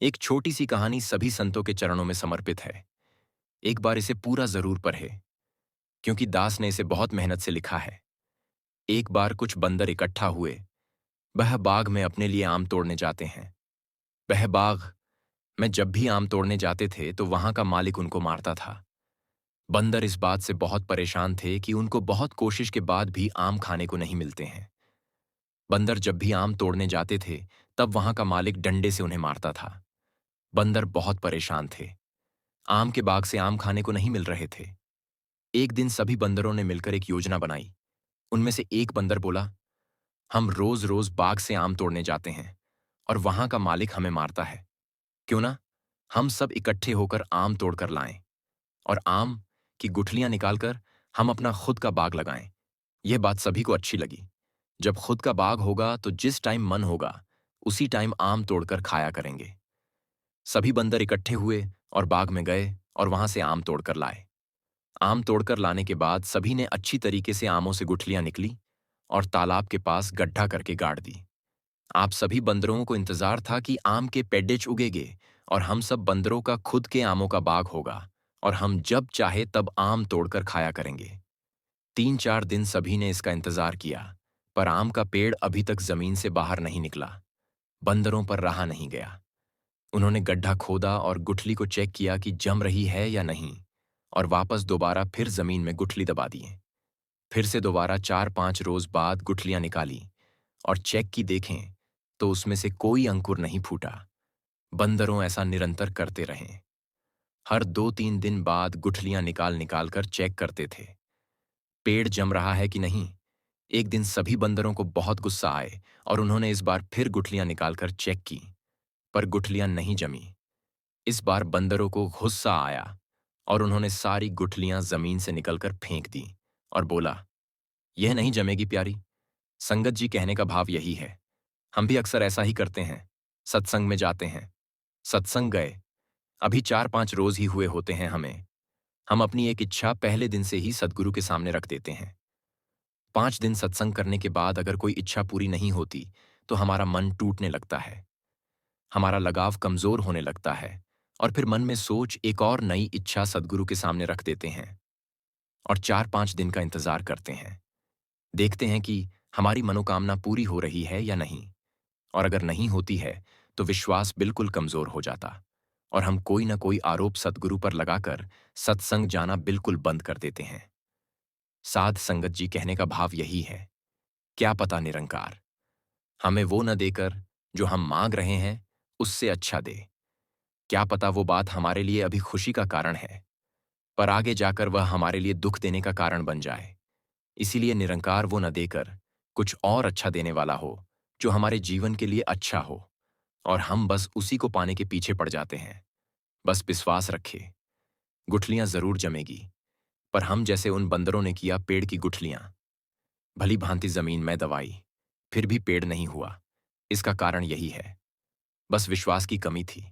एक छोटी सी कहानी सभी संतों के चरणों में समर्पित है। एक बार इसे पूरा जरूर पढ़े, क्योंकि दास ने इसे बहुत मेहनत से लिखा है। एक बार कुछ बंदर इकट्ठा हुए। वह बाग में अपने लिए आम तोड़ने जाते हैं। वह बाग में जब भी आम तोड़ने जाते थे तो वहां का मालिक उनको मारता था। बंदर इस बात से बहुत परेशान थे कि उनको बहुत कोशिश के बाद भी आम खाने को नहीं मिलते हैं। बंदर जब भी आम तोड़ने जाते थे तब वहां का मालिक डंडे से उन्हें मारता था। बंदर बहुत परेशान थे। आम के बाग से आम खाने को नहीं मिल रहे थे। एक दिन सभी बंदरों ने मिलकर एक योजना बनाई। उनमें से एक बंदर बोला, हम रोज रोज बाग से आम तोड़ने जाते हैं और वहां का मालिक हमें मारता है। क्यों ना हम सब इकट्ठे होकर आम तोड़कर लाएं और आम की गुठलियां निकालकर हम अपना खुद का बाग लगाएं। यह बात सभी को अच्छी लगी। जब खुद का बाग होगा तो जिस टाइम मन होगा उसी टाइम आम तोड़कर खाया करेंगे। सभी बंदर इकट्ठे हुए और बाग में गए और वहां से आम तोड़कर लाए। आम तोड़कर लाने के बाद सभी ने अच्छी तरीके से आमों से गुठलियां निकली और तालाब के पास गड्ढा करके गाड़ दी। आप सभी बंदरों को इंतजार था कि आम के पेड्डे उगेंगे और हम सब बंदरों का खुद के आमों का बाग होगा और हम जब चाहे तब आम तोड़कर खाया करेंगे। 3-4 दिन सभी ने इसका इंतजार किया, पर आम का पेड़ अभी तक जमीन से बाहर नहीं निकला। बंदरों पर रहा नहीं गया। उन्होंने गड्ढा खोदा और गुठली को चेक किया कि जम रही है या नहीं, और वापस दोबारा फिर जमीन में गुठली दबा दिए। फिर से दोबारा 4-5 रोज बाद गुठलियां निकाली और चेक की देखें तो उसमें से कोई अंकुर नहीं फूटा। बंदरों ऐसा निरंतर करते रहे। हर 2-3 दिन बाद गुठलियां निकाल निकाल कर चेक करते थे पेड़ जम रहा है कि नहीं। एक दिन सभी बंदरों को बहुत गुस्सा आए और उन्होंने इस बार फिर गुठलियां निकालकर चेक की, पर गुठलियां नहीं जमी। इस बार बंदरों को गुस्सा आया और उन्होंने सारी गुठलियां जमीन से निकलकर फेंक दी और बोला, यह नहीं जमेगी प्यारी। संगत जी कहने का भाव यही है। हम भी अक्सर ऐसा ही करते हैं। सत्संग में जाते हैं, सत्संग गए, अभी 4-5 रोज ही हुए होते हैं हमें। हम अपनी एक इच्छा पहले दिन से ही सद्गुरु के सामने रख देते हैं। 5 दिन सत्संग करने के बाद अगर कोई इच्छा पूरी नहीं होती तो हमारा मन टूटने लगता है, हमारा लगाव कमजोर होने लगता है और फिर मन में सोच एक और नई इच्छा सद्गुरु के सामने रख देते हैं और 4-5 दिन का इंतजार करते हैं। देखते हैं कि हमारी मनोकामना पूरी हो रही है या नहीं, और अगर नहीं होती है तो विश्वास बिल्कुल कमजोर हो जाता और हम कोई ना कोई आरोप सद्गुरु पर लगाकर सत्संग जाना बिल्कुल बंद कर देते हैं। साध संगत जी कहने का भाव यही है, क्या पता निरंकार हमें वो न देकर जो हम मांग रहे हैं उससे अच्छा दे। क्या पता वो बात हमारे लिए अभी खुशी का कारण है, पर आगे जाकर वह हमारे लिए दुख देने का कारण बन जाए। इसीलिए निरंकार वो न देकर कुछ और अच्छा देने वाला हो जो हमारे जीवन के लिए अच्छा हो, और हम बस उसी को पाने के पीछे पड़ जाते हैं। बस विश्वास रखे, गुठलियां जरूर जमेगी, पर हम जैसे उन बंदरों ने किया पेड़ की गुठलियां भली भांति जमीन में दबाई, फिर भी पेड़ नहीं हुआ। इसका कारण यही है, बस विश्वास की कमी थी,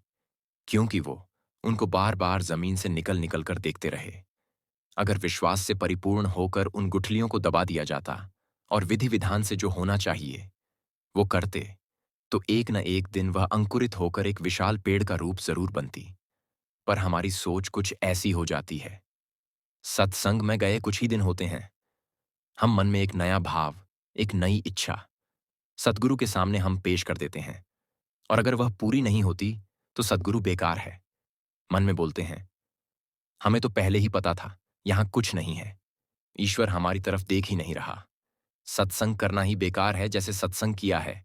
क्योंकि वो उनको बार बार जमीन से निकल निकल कर देखते रहे। अगर विश्वास से परिपूर्ण होकर उन गुठलियों को दबा दिया जाता और विधि विधान से जो होना चाहिए वो करते, तो एक न एक दिन वह अंकुरित होकर एक विशाल पेड़ का रूप जरूर बनती। पर हमारी सोच कुछ ऐसी हो जाती है। सत्संग में गए कुछ ही दिन होते हैं, हम मन में एक नया भाव, एक नई इच्छा सद्गुरु के सामने हम पेश कर देते हैं, और अगर वह पूरी नहीं होती तो सद्गुरु बेकार है। मन में बोलते हैं, हमें तो पहले ही पता था यहां कुछ नहीं है, ईश्वर हमारी तरफ देख ही नहीं रहा। सत्संग करना ही बेकार है, जैसे सत्संग किया है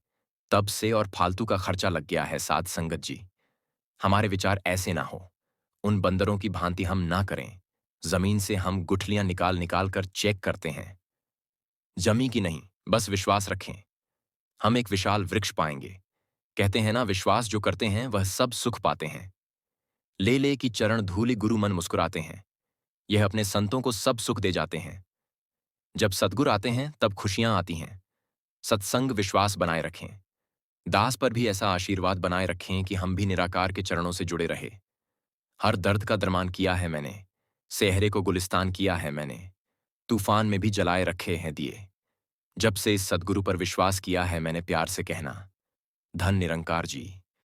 तब से और फालतू का खर्चा लग गया है। साध संगत जी, हमारे विचार ऐसे ना हो, उन बंदरों की भांति हम ना करें। जमीन से हम गुठलियां निकाल निकाल कर चेक करते हैं, जमी कि नहीं, बस विश्वास रखें, हम एक विशाल वृक्ष पाएंगे। कहते हैं ना, विश्वास जो करते हैं वह सब सुख पाते हैं। ले ले की चरण धूलि गुरु मन मुस्कुराते हैं। यह अपने संतों को सब सुख दे जाते हैं। जब सद्गुरु आते हैं तब खुशियां आती हैं। सत्संग विश्वास बनाए रखें। दास पर भी ऐसा आशीर्वाद बनाए रखें कि हम भी निराकार के चरणों से जुड़े रहे। हर दर्द का दरमान किया है मैंने, सेहरे को गुलिस्तान किया है मैंने, तूफान में भी जलाए रखे हैं दिए। जब से इस सद्गुरु पर विश्वास किया है मैंने, प्यार से कहना, धन निरंकार जी।